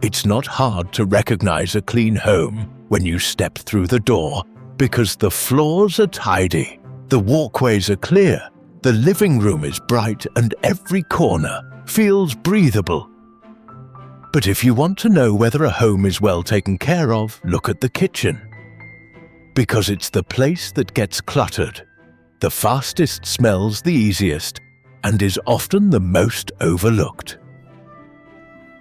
It's not hard to recognize a clean home when you step through the door because the floors are tidy, the walkways are clear, the living room is bright, and every corner feels breathable. But if you want to know whether a home is well taken care of, look at the kitchen. Because it's the place that gets cluttered, the fastest smells the easiest, and is often the most overlooked.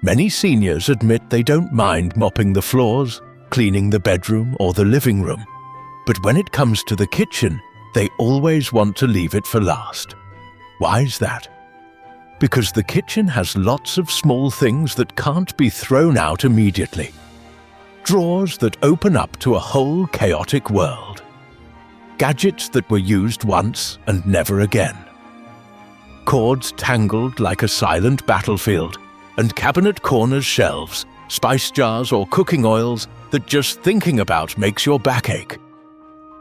Many seniors admit they don't mind mopping the floors, cleaning the bedroom or the living room, but when it comes to the kitchen, they always want to leave it for last. Why is that? Because the kitchen has lots of small things that can't be thrown out immediately. Drawers that open up to a whole chaotic world. Gadgets that were used once and never again. Cords tangled like a silent battlefield, and cabinet corners shelves, spice jars or cooking oils that just thinking about makes your back ache.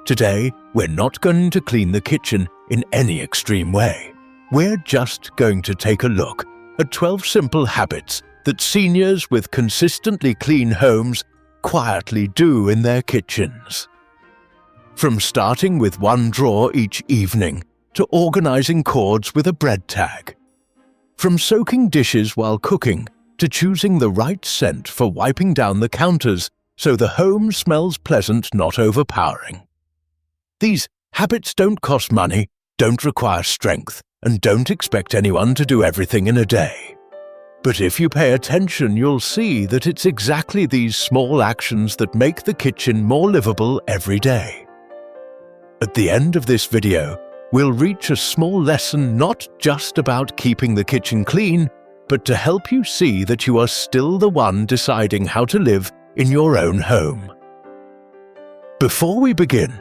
Today, we're not going to clean the kitchen in any extreme way. We're just going to take a look at 12 simple habits that seniors with consistently clean homes quietly do in their kitchens. From starting with one drawer each evening to organizing cords with a bread tag. From soaking dishes while cooking to choosing the right scent for wiping down the counters so the home smells pleasant, not overpowering. These habits don't cost money, don't require strength, and don't expect anyone to do everything in a day. But if you pay attention, you'll see that it's exactly these small actions that make the kitchen more livable every day. At the end of this video, we'll reach a small lesson not just about keeping the kitchen clean, but to help you see that you are still the one deciding how to live in your own home. Before we begin,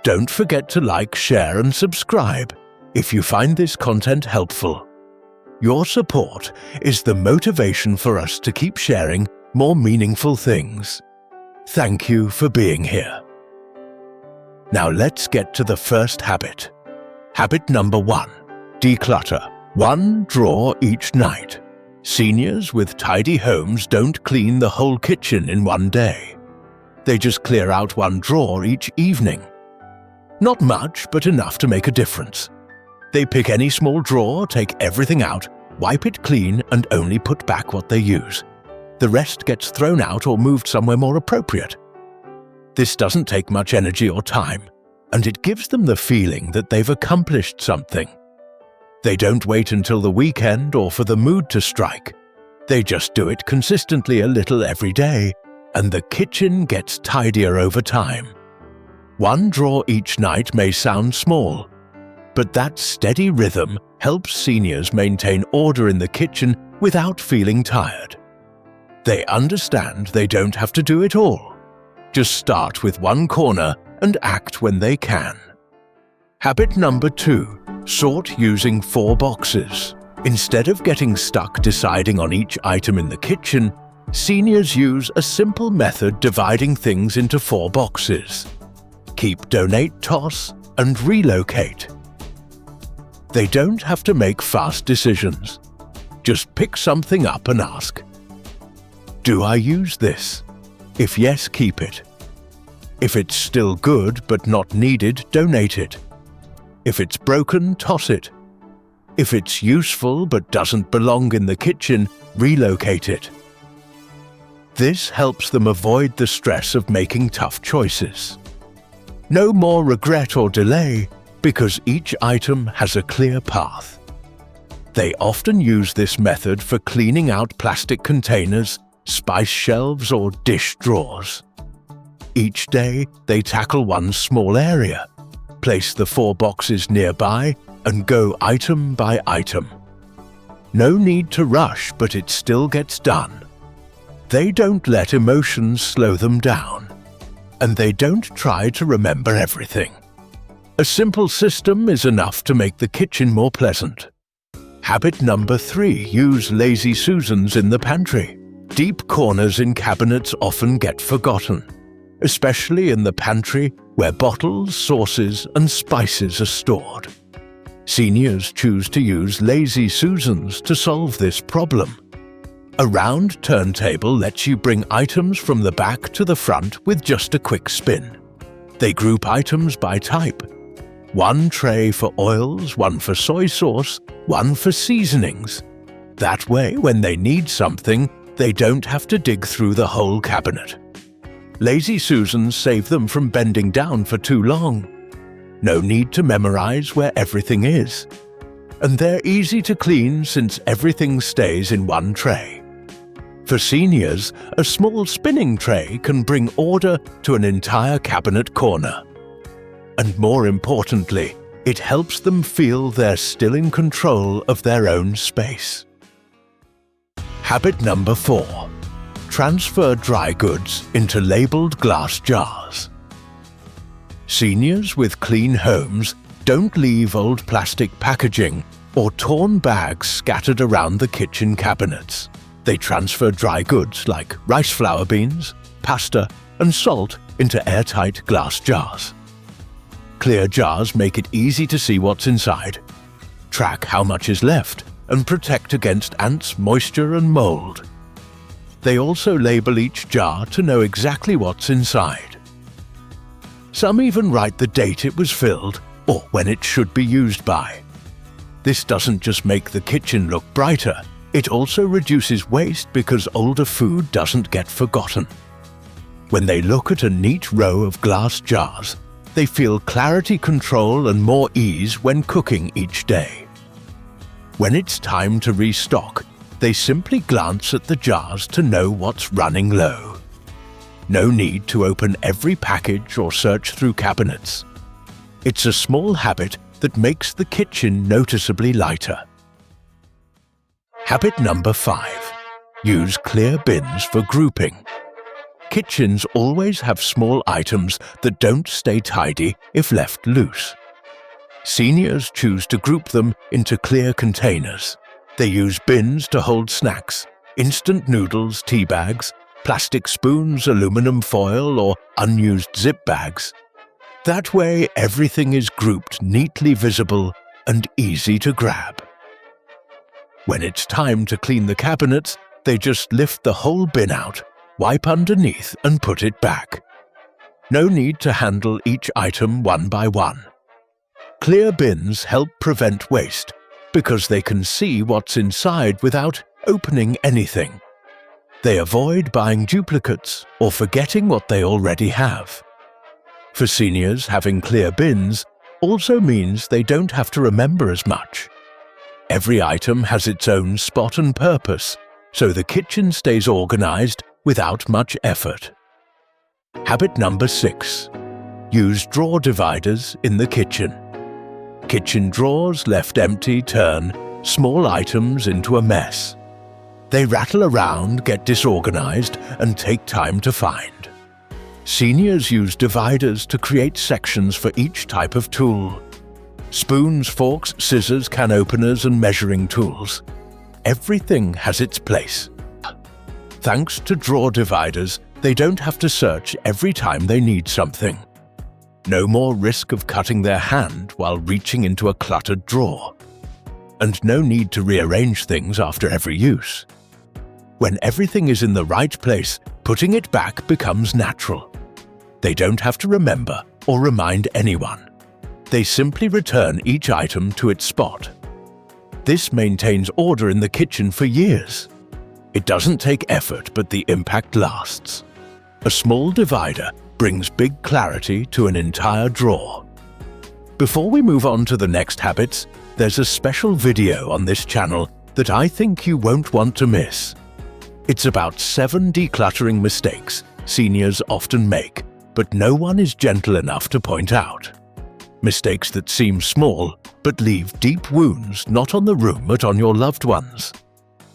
don't forget to like, share, and subscribe if you find this content helpful. Your support is the motivation for us to keep sharing more meaningful things. Thank you for being here. Now let's get to the first habit. Habit number 1. Declutter. One drawer each night. Seniors with tidy homes don't clean the whole kitchen in one day. They just clear out one drawer each evening. Not much, but enough to make a difference. They pick any small drawer, take everything out, wipe it clean, and only put back what they use. The rest gets thrown out or moved somewhere more appropriate. This doesn't take much energy or time, and it gives them the feeling that they've accomplished something. They don't wait until the weekend or for the mood to strike. They just do it consistently a little every day, and the kitchen gets tidier over time. One drawer each night may sound small, but that steady rhythm helps seniors maintain order in the kitchen without feeling tired. They understand they don't have to do it all. Just start with one corner and act when they can. Habit number 2. Sort using 4 boxes. Instead of getting stuck deciding on each item in the kitchen, seniors use a simple method dividing things into 4 boxes. Keep, donate, toss, and relocate. They don't have to make fast decisions. Just pick something up and ask, "Do I use this? If yes, keep it. If it's still good but not needed, donate it. If it's broken, toss it. If it's useful but doesn't belong in the kitchen, relocate it." This helps them avoid the stress of making tough choices. No more regret or delay, because each item has a clear path. They often use this method for cleaning out plastic containers, spice shelves, or dish drawers. Each day, they tackle one small area, place the 4 boxes nearby, and go item by item. No need to rush, but it still gets done. They don't let emotions slow them down, and they don't try to remember everything. A simple system is enough to make the kitchen more pleasant. Habit number 3. Use lazy Susans in the pantry. Deep corners in cabinets often get forgotten, especially in the pantry where bottles, sauces, and spices are stored. Seniors choose to use lazy Susans to solve this problem. A round turntable lets you bring items from the back to the front with just a quick spin. They group items by type. One tray for oils, one for soy sauce, one for seasonings. That way, when they need something, they don't have to dig through the whole cabinet. Lazy Susans save them from bending down for too long. No need to memorize where everything is. And they're easy to clean since everything stays in one tray. For seniors, a small spinning tray can bring order to an entire cabinet corner. And more importantly, it helps them feel they're still in control of their own space. Habit number 4. Transfer dry goods into labeled glass jars. Seniors with clean homes don't leave old plastic packaging or torn bags scattered around the kitchen cabinets. They transfer dry goods like rice flour beans, pasta, and salt into airtight glass jars. Clear jars make it easy to see what's inside, track how much is left, and protect against ants, moisture, and mold. They also label each jar to know exactly what's inside. Some even write the date it was filled or when it should be used by. This doesn't just make the kitchen look brighter, it also reduces waste because older food doesn't get forgotten. When they look at a neat row of glass jars, they feel clarity, control, and more ease when cooking each day. When it's time to restock, they simply glance at the jars to know what's running low. No need to open every package or search through cabinets. It's a small habit that makes the kitchen noticeably lighter. Habit number 5. Use clear bins for grouping. Kitchens always have small items that don't stay tidy if left loose. Seniors choose to group them into clear containers. They use bins to hold snacks, instant noodles, tea bags, plastic spoons, aluminum foil, or unused zip bags. That way, everything is grouped neatly visible and easy to grab. When it's time to clean the cabinets, they just lift the whole bin out, wipe underneath, and put it back. No need to handle each item one by one. Clear bins help prevent waste because they can see what's inside without opening anything. They avoid buying duplicates or forgetting what they already have. For seniors, having clear bins also means they don't have to remember as much. Every item has its own spot and purpose, so the kitchen stays organized without much effort. Habit number 6. Use drawer dividers in the kitchen. Kitchen drawers left empty turn small items into a mess. They rattle around, get disorganized, and take time to find. Seniors use dividers to create sections for each type of tool. Spoons, forks, scissors, can openers, and measuring tools. Everything has its place. Thanks to drawer dividers, they don't have to search every time they need something. No more risk of cutting their hand while reaching into a cluttered drawer. And no need to rearrange things after every use. When everything is in the right place, putting it back becomes natural. They don't have to remember or remind anyone. They simply return each item to its spot. This maintains order in the kitchen for years. It doesn't take effort, but the impact lasts. A small divider brings big clarity to an entire drawer. Before we move on to the next habits, there's a special video on this channel that I think you won't want to miss. It's about 7 decluttering mistakes seniors often make, but no one is gentle enough to point out. Mistakes that seem small, but leave deep wounds not on the room but on your loved ones.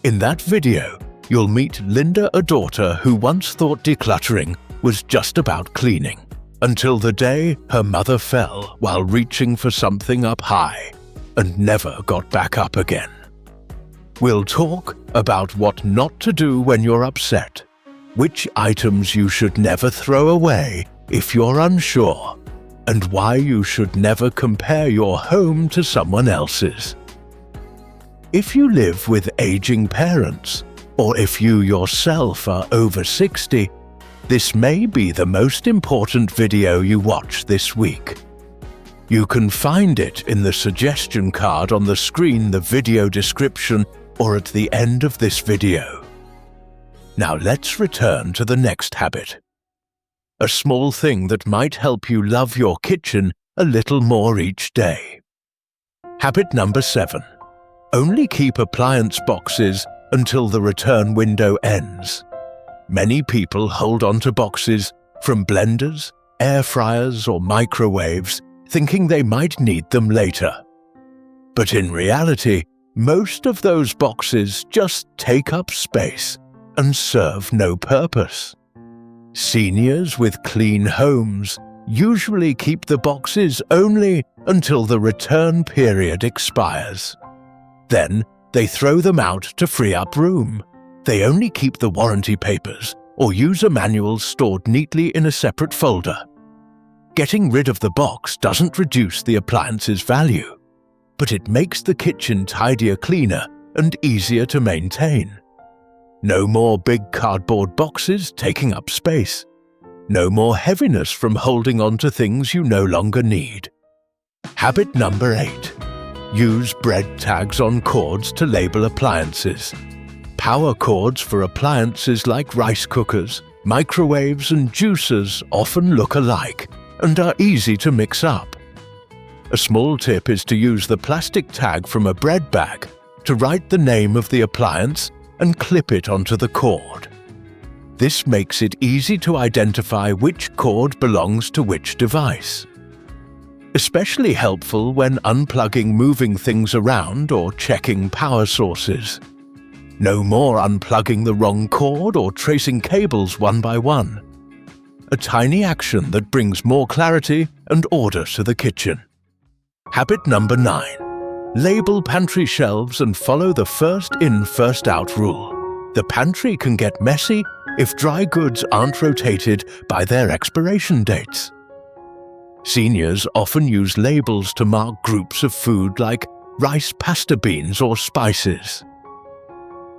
In that video, you'll meet Linda, a daughter who once thought decluttering was just about cleaning, until the day her mother fell while reaching for something up high and never got back up again. We'll talk about what not to do when you're upset, which items you should never throw away if you're unsure, and why you should never compare your home to someone else's. If you live with aging parents, Or if you yourself are over 60, this may be the most important video you watch this week. You can find it in the suggestion card on the screen, the video description, or at the end of this video. Now let's return to the next habit. A small thing that might help you love your kitchen a little more each day. Habit number 7. Only keep appliance boxes until the return window ends. Many people hold on to boxes from blenders, air fryers, or microwaves, thinking they might need them later. But in reality, most of those boxes just take up space and serve no purpose. Seniors with clean homes usually keep the boxes only until the return period expires. Then they throw them out to free up room. They only keep the warranty papers or use a manual stored neatly in a separate folder. Getting rid of the box doesn't reduce the appliance's value, but it makes the kitchen tidier, cleaner, and easier to maintain. No more big cardboard boxes taking up space. No more heaviness from holding on to things you no longer need. Habit number 8. Use bread tags on cords to label appliances. Power cords for appliances like rice cookers, microwaves, and juicers often look alike and are easy to mix up. A small tip is to use the plastic tag from a bread bag to write the name of the appliance and clip it onto the cord. This makes it easy to identify which cord belongs to which device. Especially helpful when unplugging, moving things around, or checking power sources. No more unplugging the wrong cord or tracing cables one by one. A tiny action that brings more clarity and order to the kitchen. Habit number 9. Label pantry shelves and follow the first in, first out rule. The pantry can get messy if dry goods aren't rotated by their expiration dates. Seniors often use labels to mark groups of food like rice, pasta, beans, or spices.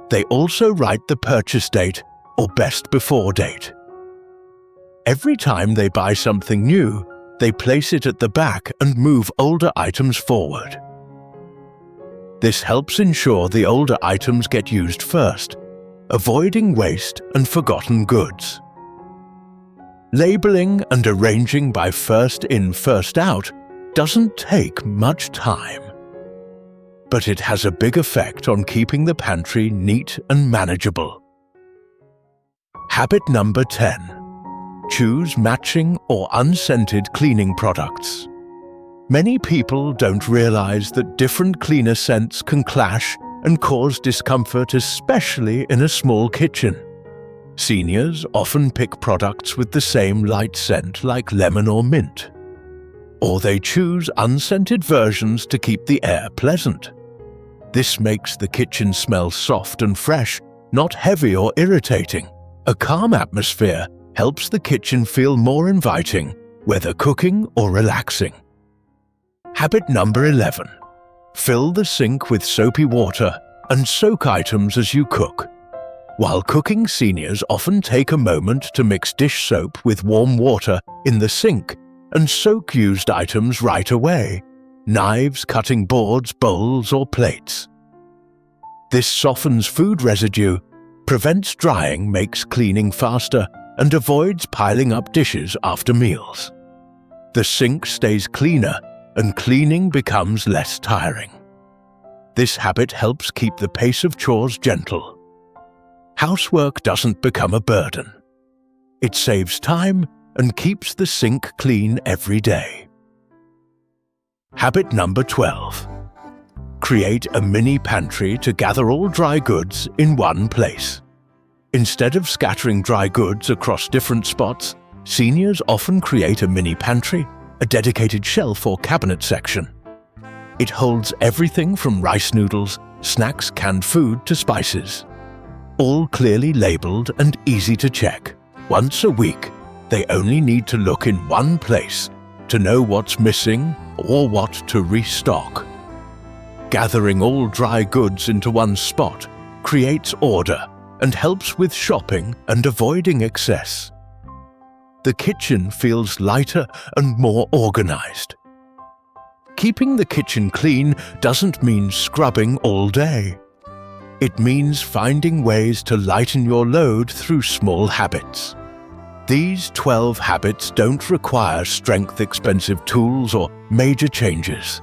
They also write the purchase date or best before date. Every time they buy something new, they place it at the back and move older items forward. This helps ensure the older items get used first, avoiding waste and forgotten goods. Labeling and arranging by first in, first out doesn't take much time, but it has a big effect on keeping the pantry neat and manageable. Habit number 10. Choose matching or unscented cleaning products. Many people don't realize that different cleaner scents can clash and cause discomfort, especially in a small kitchen. Seniors often pick products with the same light scent like lemon or mint. Or they choose unscented versions to keep the air pleasant. This makes the kitchen smell soft and fresh, not heavy or irritating. A calm atmosphere helps the kitchen feel more inviting, whether cooking or relaxing. Habit number 11. Fill the sink with soapy water and soak items as you cook. While cooking, seniors often take a moment to mix dish soap with warm water in the sink and soak used items right away: knives, cutting boards, bowls, or plates. This softens food residue, prevents drying, makes cleaning faster, and avoids piling up dishes after meals. The sink stays cleaner and cleaning becomes less tiring. This habit helps keep the pace of chores gentle. Housework doesn't become a burden. It saves time and keeps the sink clean every day. Habit number 12. Create a mini pantry to gather all dry goods in one place. Instead of scattering dry goods across different spots, seniors often create a mini pantry, a dedicated shelf or cabinet section. It holds everything from rice noodles, snacks, canned food to spices. All clearly labeled and easy to check. Once a week, they only need to look in one place to know what's missing or what to restock. Gathering all dry goods into one spot creates order and helps with shopping and avoiding excess. The kitchen feels lighter and more organized. Keeping the kitchen clean doesn't mean scrubbing all day. It means finding ways to lighten your load through small habits. These 12 habits don't require expensive tools or major changes.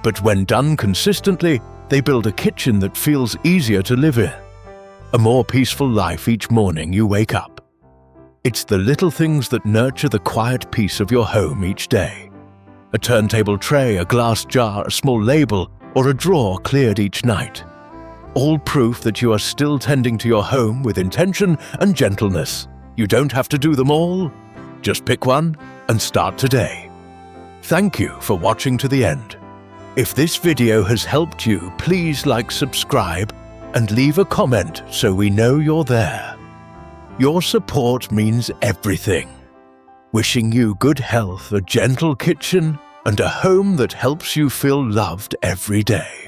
But when done consistently, they build a kitchen that feels easier to live in. A more peaceful life each morning you wake up. It's the little things that nurture the quiet peace of your home each day. A turntable tray, a glass jar, a small label, or a drawer cleared each night. All proof that you are still tending to your home with intention and gentleness. You don't have to do them all. Just pick one and start today. Thank you for watching to the end. If this video has helped you, please like, subscribe, and leave a comment so we know you're there. Your support means everything. Wishing you good health, a gentle kitchen, and a home that helps you feel loved every day.